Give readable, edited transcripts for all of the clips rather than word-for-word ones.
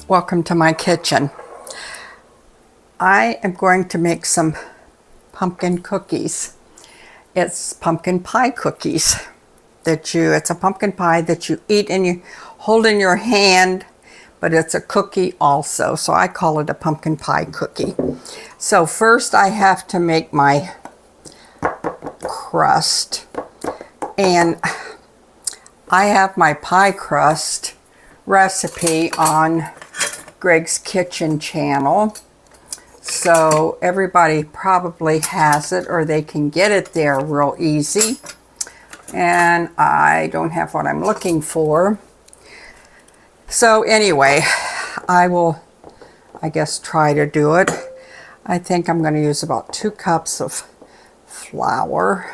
Welcome to my kitchen. I am going to make some pumpkin cookies. It's pumpkin pie cookies it's a pumpkin pie that you eat and you hold in your hand, but it's a cookie also. So I call it a pumpkin pie cookie. So first I have to make my crust, and I have my pie crust recipe on Greg's Kitchen channel, so everybody probably has it or they can get it there real easy, and I don't have what I'm looking for. So anyway, I will, I guess, try to do it. I think I'm going to use about 2 cups of flour,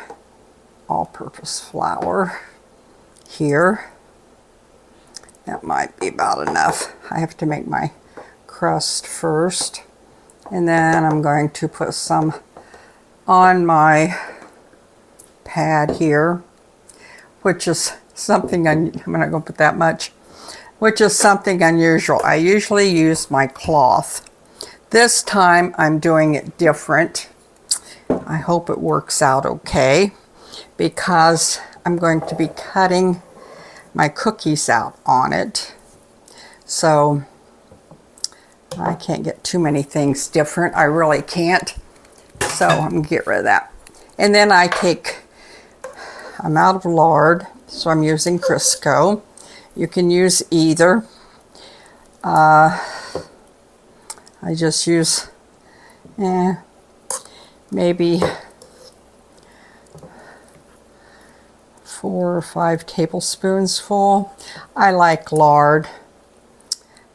all-purpose flour here. That might be about enough. I have to make my crust first, and then I'm going to put some on my pad here, which is something, I'm not going to put that much, which is something unusual. I usually use my cloth. This time I'm doing it different. I hope it works out okay, because I'm going to be cutting my cookies out on it, so I can't get too many things different. I really can't, so I'm gonna get rid of that. And then I'm out of lard, so I'm using Crisco. You can use either. I just use maybe 4 or 5 tablespoons full. I like lard.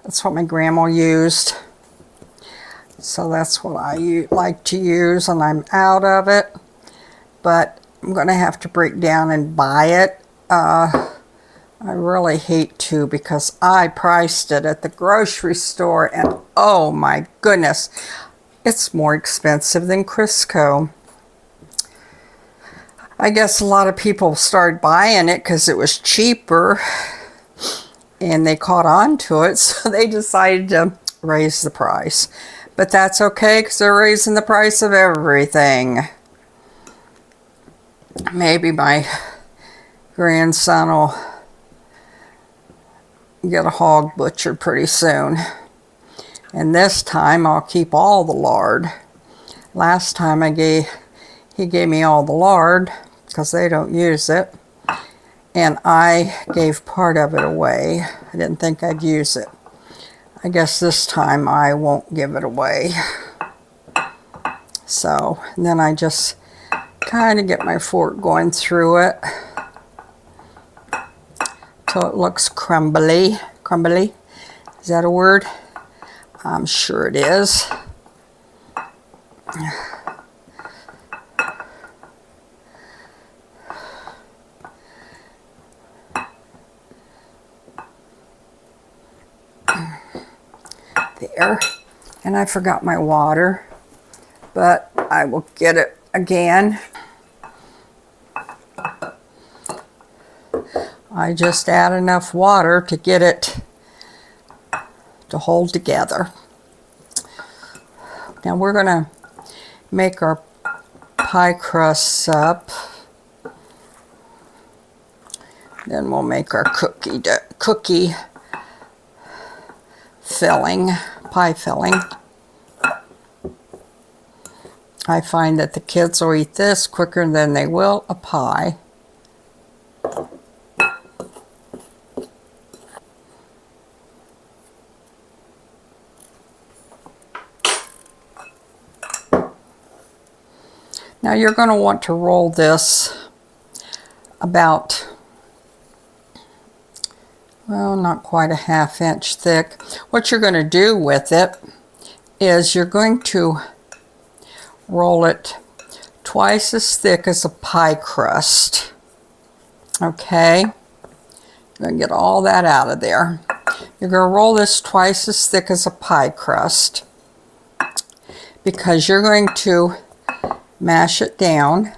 That's what my grandma used. So that's what I like to use, and I'm out of it. But I'm going to have to break down and buy it. I really hate to, because I priced it at the grocery store, and oh my goodness, it's more expensive than Crisco. I guess a lot of people started buying it because it was cheaper and they caught on to it, so they decided to raise the price. But that's okay, because they're raising the price of everything. Maybe my grandson will get a hog butchered pretty soon. And this time I'll keep all the lard. Last time he gave me all the lard, because they don't use it, and I gave part of it away. I didn't think I'd use it. I guess this time I won't give it away. So, and then I just kind of get my fork going through it till it looks crumbly. Crumbly? Is that a word? I'm sure it is. There, and I forgot my water, but I will get it again. I just add enough water to get it to hold together. Now we're going to make our pie crusts up. Then we'll make our cookie filling, pie filling. I find that the kids will eat this quicker than they will a pie. Now you're going to want to roll this about, well, not quite a ½ inch thick. What you're going to do with it is you're going to roll it twice as thick as a pie crust. Okay? You're going to get all that out of there. You're going to roll this twice as thick as a pie crust, because you're going to mash it down.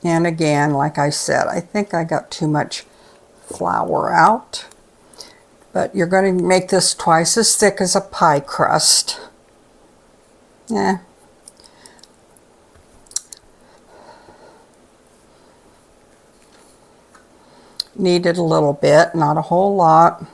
And again, like I said, I think I got too much flour out. But you're going to make this twice as thick as a pie crust. Yeah. Knead it a little bit, not a whole lot.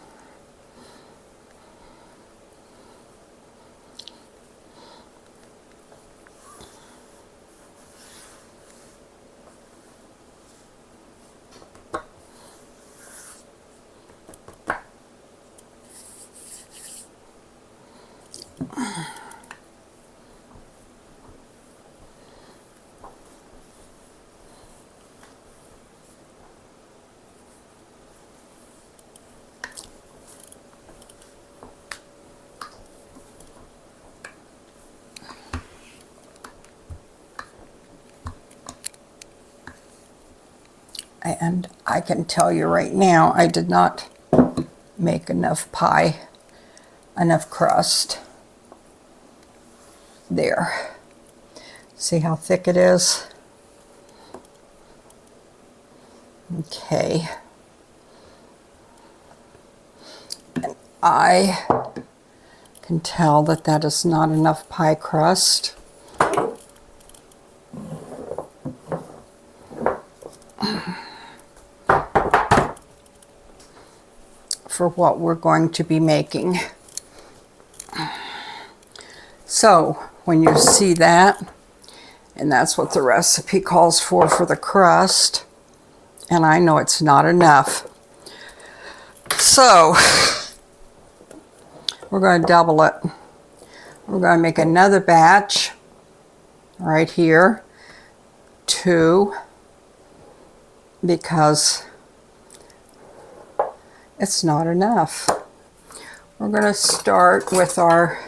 And I can tell you right now, I did not make enough crust. There. See how thick it is? Okay. And I can tell that that is not enough pie crust. For what we're going to be making. So when you see that, and that's what the recipe calls for the crust, and I know it's not enough. So we're going to double it. We're going to make another batch right here, 2, because it's not enough. We're going to start with our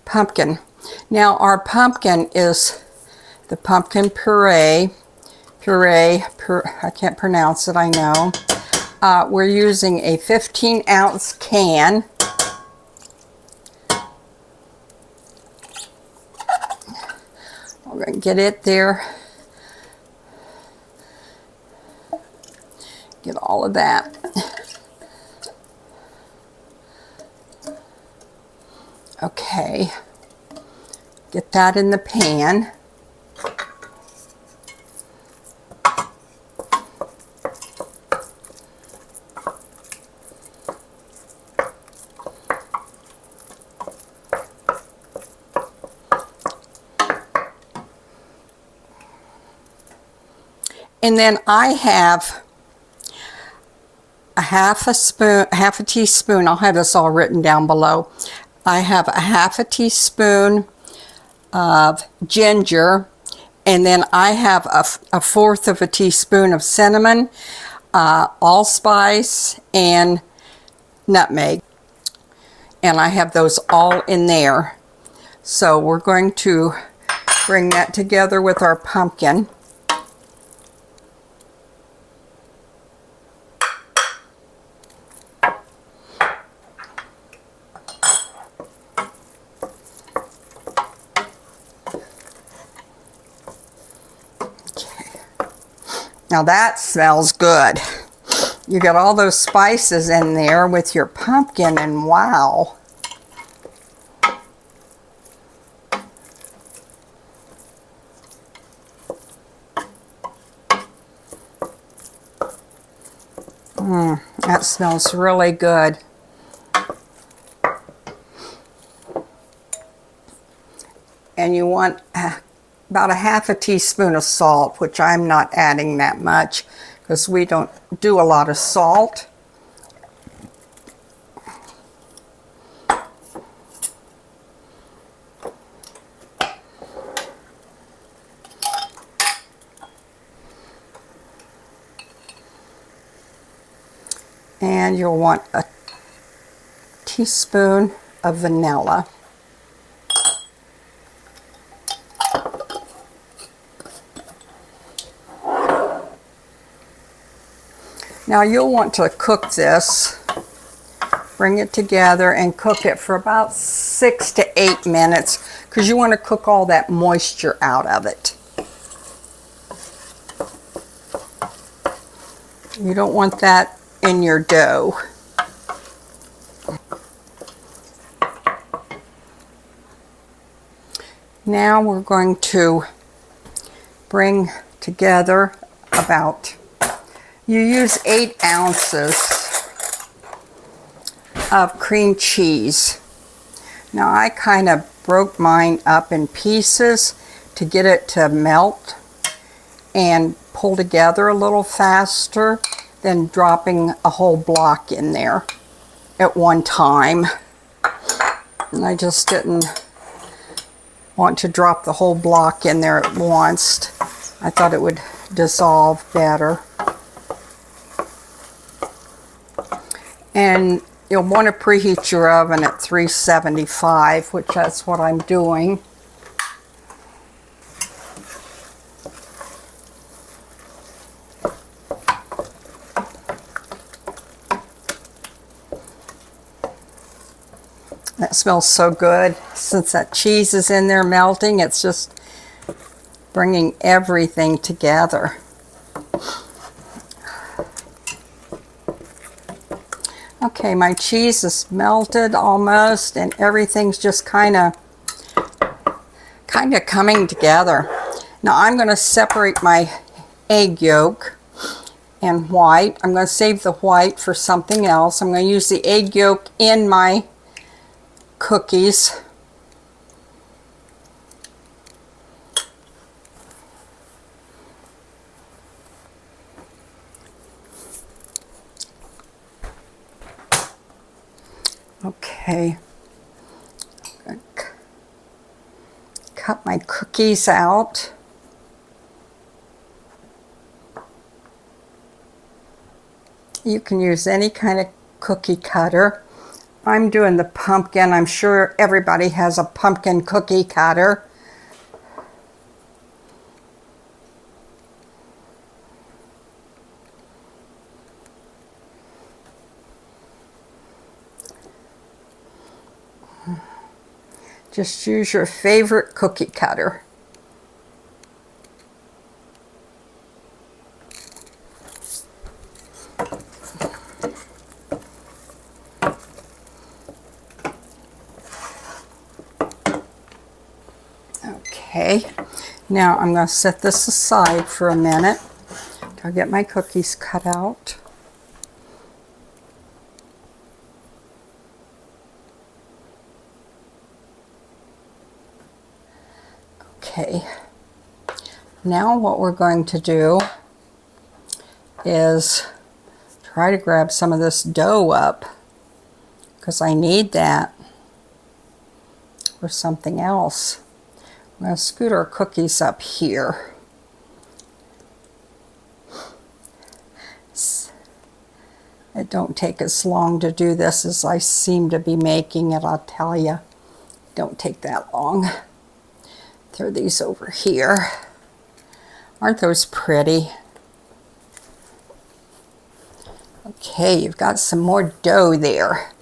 pumpkin. Now our pumpkin is the pumpkin puree, I can't pronounce it, I know. We're using a 15-ounce can. We're going to get it there. Get all of that. Okay. Get that in the pan. And then I have a half a teaspoon, I'll have this all written down below. I have a half a teaspoon of ginger, and then I have a fourth of a teaspoon of cinnamon, allspice, and nutmeg. And I have those all in there. So we're going to bring that together with our pumpkin. Now that smells good. You got all those spices in there with your pumpkin, and wow. That smells really good. And you want about a half a teaspoon of salt, which I'm not adding that much because we don't do a lot of salt. And you'll want a teaspoon of vanilla. Now you'll want to cook this, bring it together and cook it for about 6 to 8 minutes because you want to cook all that moisture out of it. You don't want that in your dough. Now we're going to bring together about, you use 8 ounces of cream cheese. Now I kind of broke mine up in pieces to get it to melt and pull together a little faster than dropping a whole block in there at one time. And I just didn't want to drop the whole block in there at once. I thought it would dissolve better. And you'll want to preheat your oven at 375, which that's what I'm doing. That smells so good. Since that cheese is in there melting, it's just bringing everything together. Okay, my cheese is melted almost, and everything's just kind of coming together. Now I'm going to separate my egg yolk and white. I'm going to save the white for something else. I'm going to use the egg yolk in my cookies. Okay, I'm going to cut my cookies out. You can use any kind of cookie cutter. I'm doing the pumpkin. I'm sure everybody has a pumpkin cookie cutter. Just use your favorite cookie cutter. Okay, now I'm going to set this aside for a minute. I'll get my cookies cut out. Okay, now what we're going to do is try to grab some of this dough up, because I need that for something else. I'm going to scoot our cookies up here. It don't take as long to do this as I seem to be making it, I'll tell you. Don't take that long. Throw these over here. Aren't those pretty? Okay, you've got some more dough there.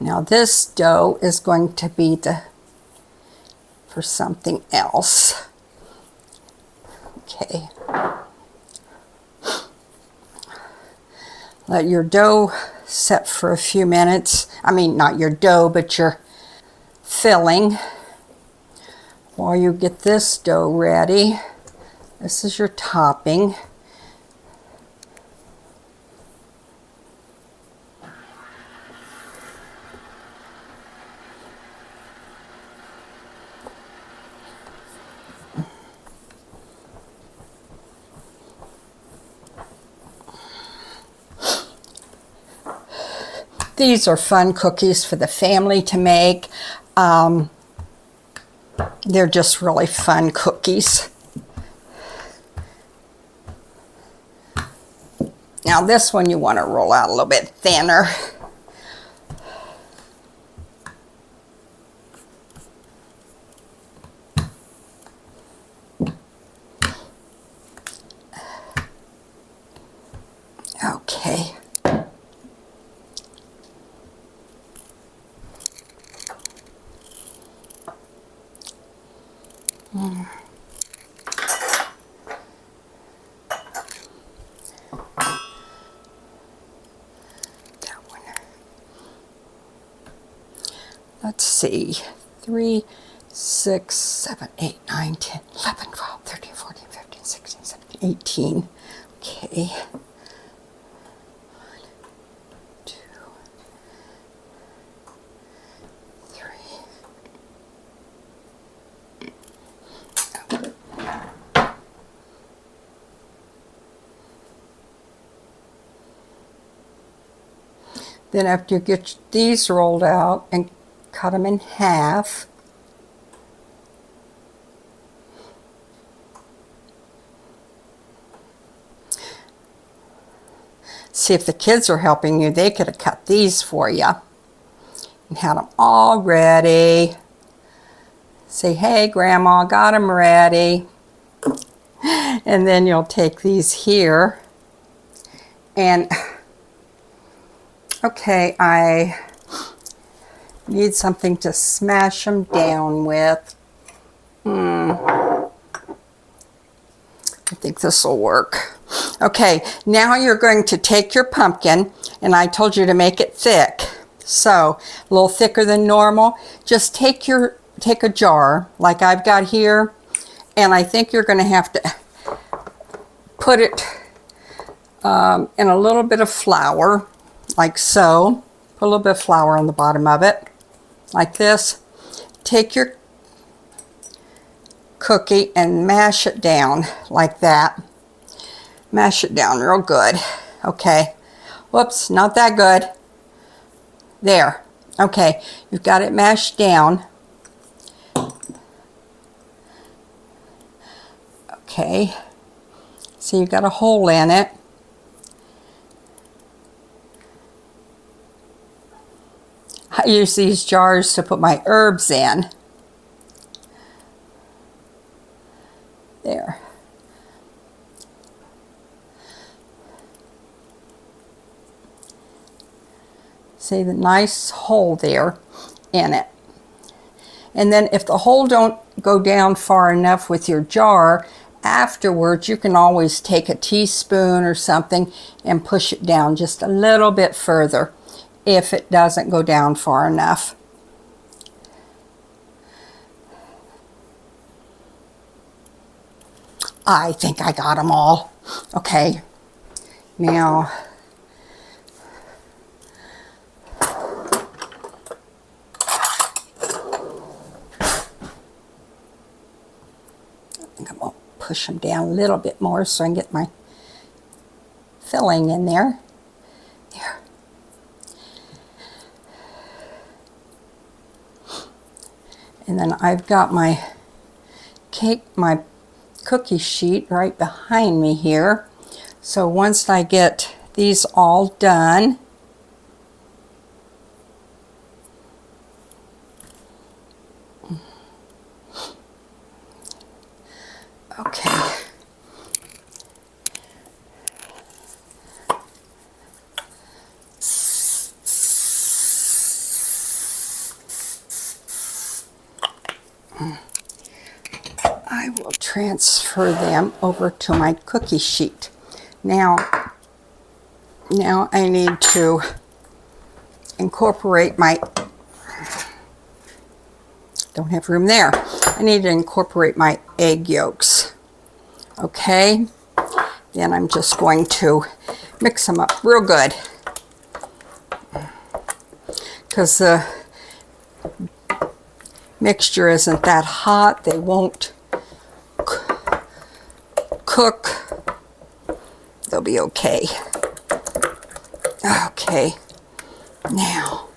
Now this dough is going to be for something else. Okay. Let your dough set for a few minutes. I mean, not your dough, but your filling. While you get this dough ready, this is your topping. These are fun cookies for the family to make. They're just really fun cookies. Now this one you want to roll out a little bit thinner. Okay. let's see, 3, 6, 7, 8, 9, 10, 11, 12, 13, 14, 15, 16, 17, 18. Okay. 1, 2, 3. Then after you get these rolled out and cut them in half, see, if the kids are helping you, they could have cut these for you and had them all ready. Say, hey, Grandma, got them ready. And then you'll take these here and, okay, I need something to smash them down with. I think this will work. Okay, now you're going to take your pumpkin, and I told you to make it thick. So, a little thicker than normal. Just take a jar, like I've got here, and I think you're going to have to put it in a little bit of flour, like so. Put a little bit of flour on the bottom of it, like this. Take your cookie and mash it down like that. Mash it down real good. Okay. Whoops, not that good. There. Okay, you've got it mashed down. Okay. So you've got a hole in it. I use these jars to put my herbs in. There. See the nice hole there in it. And then if the hole don't go down far enough with your jar, afterwards you can always take a teaspoon or something and push it down just a little bit further if it doesn't go down far enough. I think I got them all. Okay, now I think I'm going to push them down a little bit more so I can get my filling in there. There. And then I've got my cookie sheet right behind me here. So once I get these all done, okay. I will transfer them over to my cookie sheet. Now I need to incorporate my, don't have room there. I need to incorporate my egg yolks. Okay, then I'm just going to mix them up real good, because the mixture isn't that hot. They won't cook. They'll be okay. Okay, now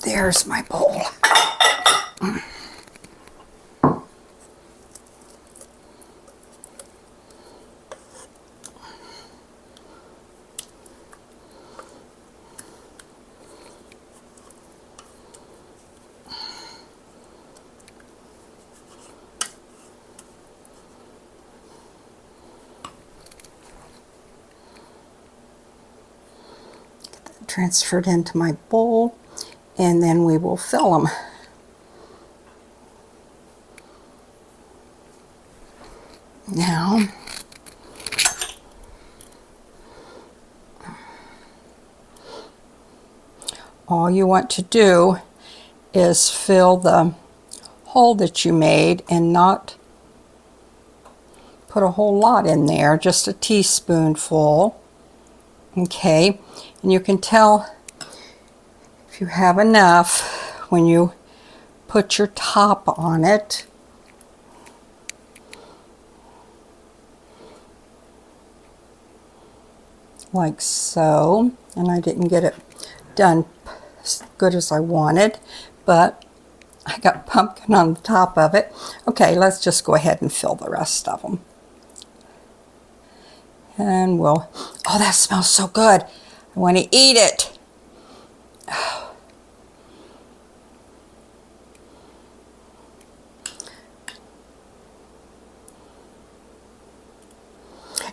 there's my bowl. transfer it into my bowl, and then we will fill them. Now, all you want to do is fill the hole that you made and not put a whole lot in there, just a teaspoonful. Okay, and you can tell if you have enough when you put your top on it. Like so, and I didn't get it done as good as I wanted, but I got pumpkin on the top of it. Okay, let's just go ahead and fill the rest of them. And we'll, oh, that smells so good. I want to eat it.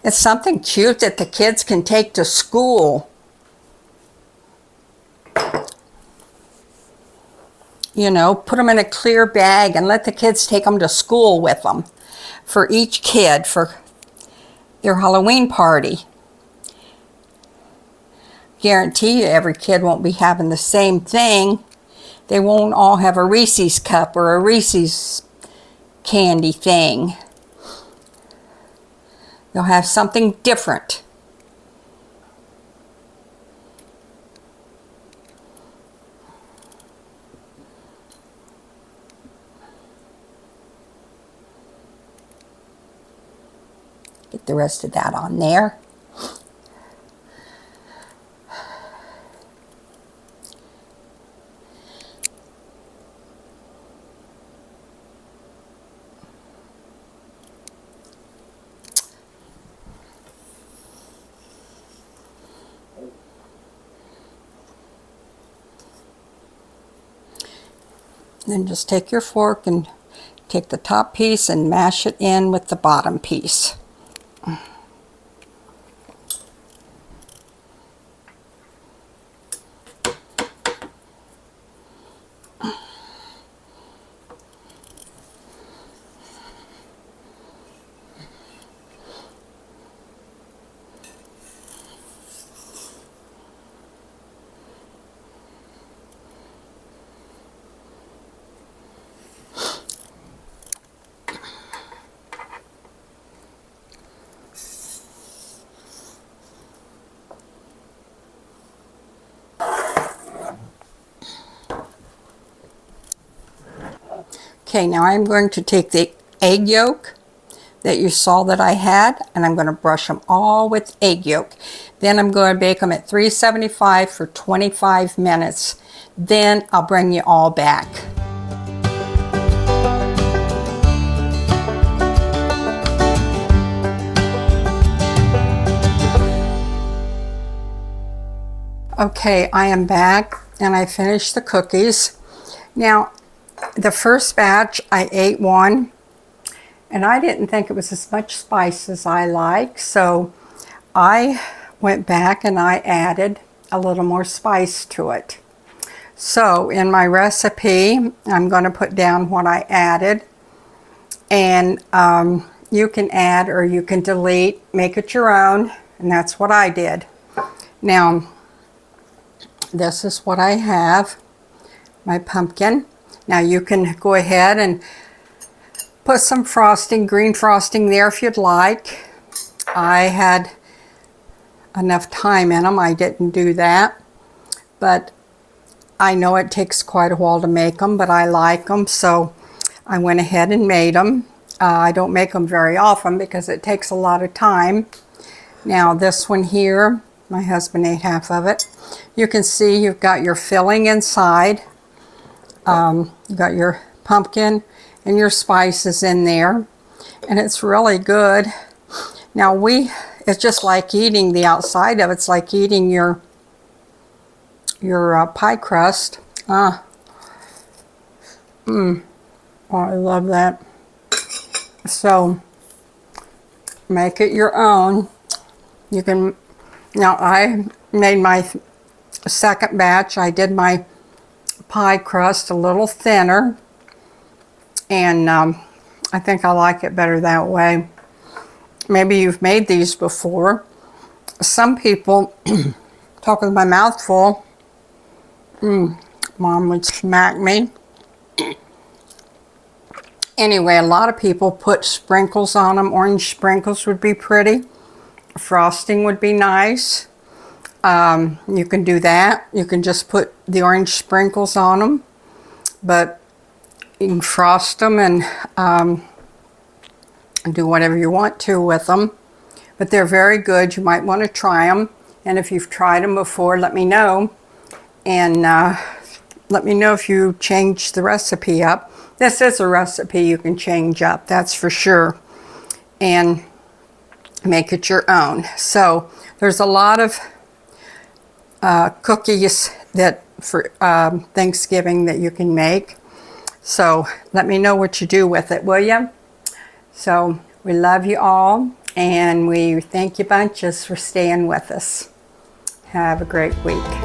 It's something cute that the kids can take to school. You know, put them in a clear bag and let the kids take them to school with them. For each kid, for their Halloween party. Guarantee you every kid won't be having the same thing. They won't all have a Reese's cup or a Reese's candy thing. They'll have something different. Get the rest of that on there. Then just take your fork and take the top piece and mash it in with the bottom piece. Okay, now I'm going to take the egg yolk that you saw that I had, and I'm going to brush them all with egg yolk. Then I'm going to bake them at 375 for 25 minutes. Then I'll bring you all back. Okay, I am back and I finished the cookies. Now, the first batch, I ate one, and I didn't think it was as much spice as I like, so I went back and I added a little more spice to it. So in my recipe, I'm going to put down what I added, and you can add or you can delete, make it your own, and that's what I did. Now, this is what I have, my pumpkin. Now you can go ahead and put some frosting, green frosting there if you'd like. I had enough time in them, I didn't do that. But I know it takes quite a while to make them, but I like them, so I went ahead and made them. I don't make them very often because it takes a lot of time. Now this one here, my husband ate half of it. You can see you've got your filling inside. You've got your pumpkin and your spices in there, and it's really good. Now it's just like eating the outside of it. It's like eating your pie crust. Oh, I love that. So make it your own. You can, now I made my second batch, I did my pie crust a little thinner, and I think I like it better that way. Maybe you've made these before. Some people, talk with my mouth full, Mom would smack me. Anyway, a lot of people put sprinkles on them. Orange sprinkles would be pretty. Frosting would be nice. You can do that. You can just put the orange sprinkles on them, but you can frost them and do whatever you want to with them. But they're very good. You might want to try them. And if you've tried them before, let me know. And let me know if you change the recipe up. This is a recipe you can change up, that's for sure. And make it your own. So there's a lot of cookies that for Thanksgiving that you can make. So let me know what you do with it, will you? So we love you all, and we thank you bunches for staying with us. Have a great week.